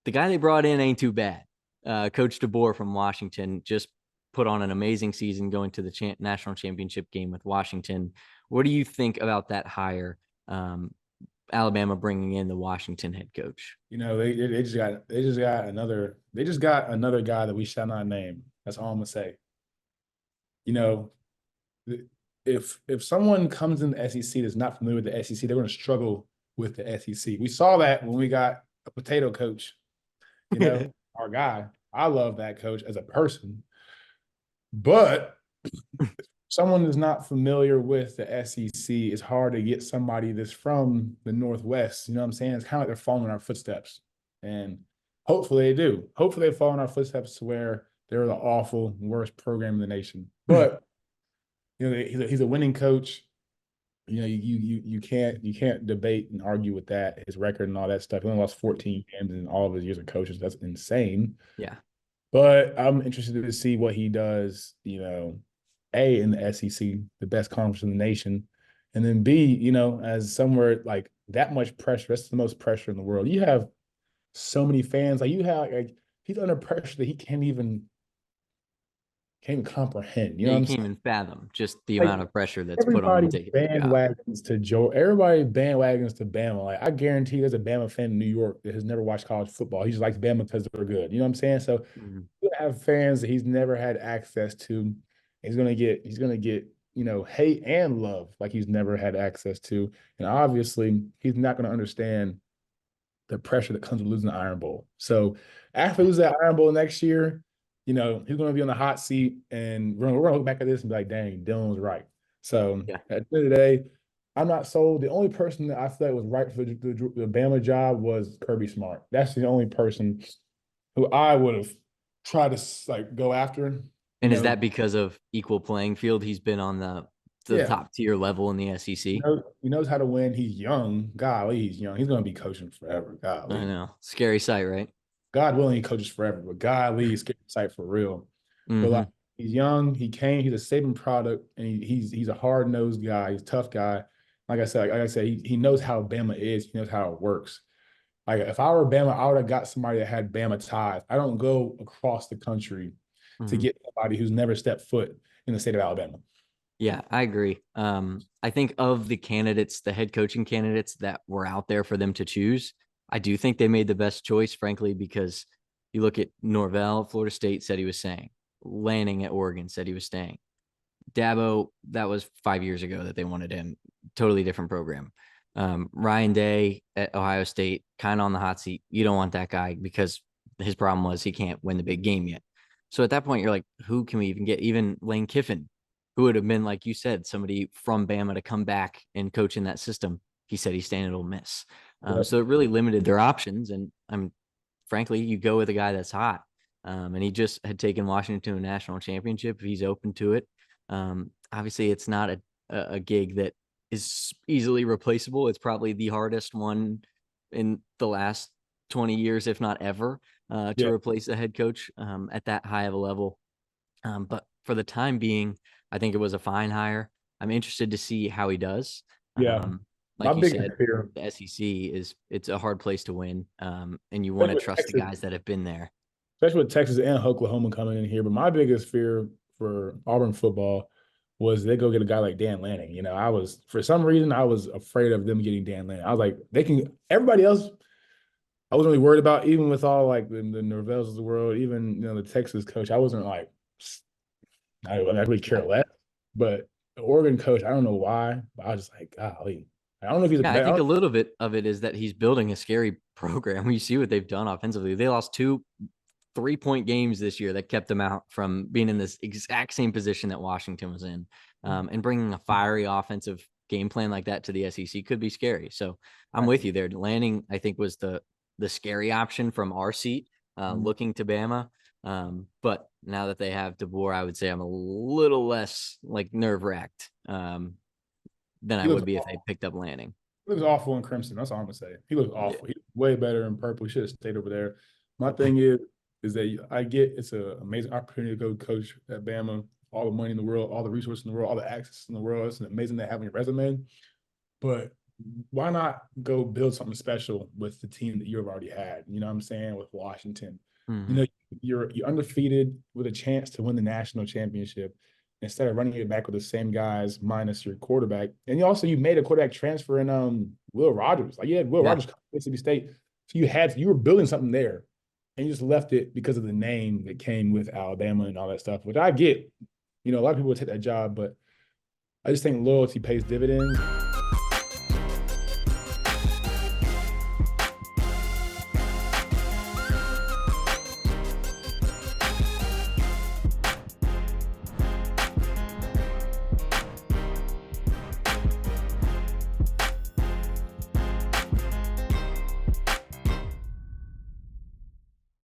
the guy they brought in ain't too bad. Coach DeBoer from Washington just put on an amazing season going to the national championship game with Washington. What do you think about that hire? Alabama bringing in the Washington head coach. They just got another guy that we shall not name. That's all I'm gonna say. You know, if someone comes in the SEC that's not familiar with the SEC, they're going to struggle with the SEC. We saw that when we got a potato coach. Our guy. I love that coach as a person, but someone that's not familiar with the SEC, it's hard to get somebody that's from the Northwest. You know what I'm saying? It's kind of like they're following our footsteps. And hopefully they do. Hopefully they follow in our footsteps to where they're the awful, worst program in the nation. But, he's a winning coach. You can't debate and argue with that, his record and all that stuff. He only lost 14 games in all of his years of coaches. That's insane. Yeah. But I'm interested to see what he does, A, in the SEC, the best conference in the nation, and then B, as somewhere like that much pressure. That's the most pressure in the world. You have so many fans. He's under pressure that he can't even comprehend. You know Yeah, what you I'm can't saying? even fathom just the amount of pressure that's put on Everybody him taking that job. bandwagons to Joe. Everybody bandwagons to Bama. Like, I guarantee there's a Bama fan in New York that has never watched college football. He just likes Bama because they're good. You know what I'm saying? So you have fans that he's never had access to. He's gonna get hate and love like he's never had access to. And obviously, he's not gonna understand the pressure that comes with losing the Iron Bowl. So after he loses that Iron Bowl next year, he's going to be on the hot seat, and we're going to look back at this and be like, dang, Dylan was right. So Yeah. at the end of the day, I'm not sold. The only person that I feel like was right for the Bama job was Kirby Smart. That's the only person who I would have tried to go after. And is that because of equal playing field? He's been on the top tier level in the SEC. He knows how to win. He's young. Golly, he's young. He's going to be coaching forever. Golly. I know. Scary sight, right? God willing, he coaches forever, but golly, he's scary sight for real. But he's young, he's a saving product, and he's a hard-nosed guy. He's a tough guy. Like I said, he knows how Bama is. He knows how it works. Like, if I were Bama, I would have got somebody that had Bama ties. I don't go across the country to get somebody who's never stepped foot in the state of Alabama. Yeah, I agree. I think of the candidates, the head coaching candidates that were out there for them to choose, I do think they made the best choice, frankly, because you look at Norvell, Florida State said he was staying. Lanning at Oregon said he was staying. Dabo, that was 5 years ago that they wanted him. Totally different program. Ryan Day at Ohio State, kind of on the hot seat. You don't want that guy because his problem was he can't win the big game yet. So at that point, you're like, who can we even get? Even Lane Kiffin, who would have been, like you said, somebody from Bama to come back and coach in that system. He said he's staying at Ole Miss. So it really limited their options. And frankly, you go with a guy that's hot. And he just had taken Washington to a national championship. He's open to it. Obviously, it's not a gig that is easily replaceable. It's probably the hardest one in the last 20 years, if not ever, to replace a head coach at that high of a level. But for the time being, I think it was a fine hire. I'm interested to see how he does. Like you said, the SEC it's a hard place to win, and you want to trust the guys that have been there. Especially with Texas and Oklahoma coming in here. But my biggest fear for Auburn football was they go get a guy like Dan Lanning. For some reason, I was afraid of them getting Dan Lanning. I was like, everybody else, I wasn't really worried about, even with all like the Norvells of the world, even, the Texas coach. I wasn't like, I really care less. But the Oregon coach, I don't know why, but I was just like, golly. I don't know if he's I think a little bit of it is that he's building a scary program. You see what they've done offensively. They lost 2 3-point games this year that kept them out from being in this exact same position that Washington was in. And bringing a fiery offensive game plan like that to the SEC could be scary. So I'm with you there. Lanning, I think, was the scary option from our seat, looking to Bama. But now that they have DeBoer, I would say I'm a little less nerve-wracked than I would be if they picked up Lanning. He looks awful in crimson. That's all I'm gonna say. He looks awful. Yeah. He's way better in purple. He should have stayed over there. My thing is that I get it's an amazing opportunity to go coach at Bama. All the money in the world, all the resources in the world, all the access in the world. It's amazing to have on your resume. But why not go build something special with the team that you've already had? You know what I'm saying? With Washington, you Mhm. know, you're undefeated with a chance to win the national championship instead of running it back with the same guys minus your quarterback. And you made a quarterback transfer in Will Rogers. Like you had Will Yeah. Rogers come to Mississippi State, so you were building something there, and you just left it because of the name that came with Alabama and all that stuff. Which I get. You know, a lot of people would take that job, but I just think loyalty pays dividends.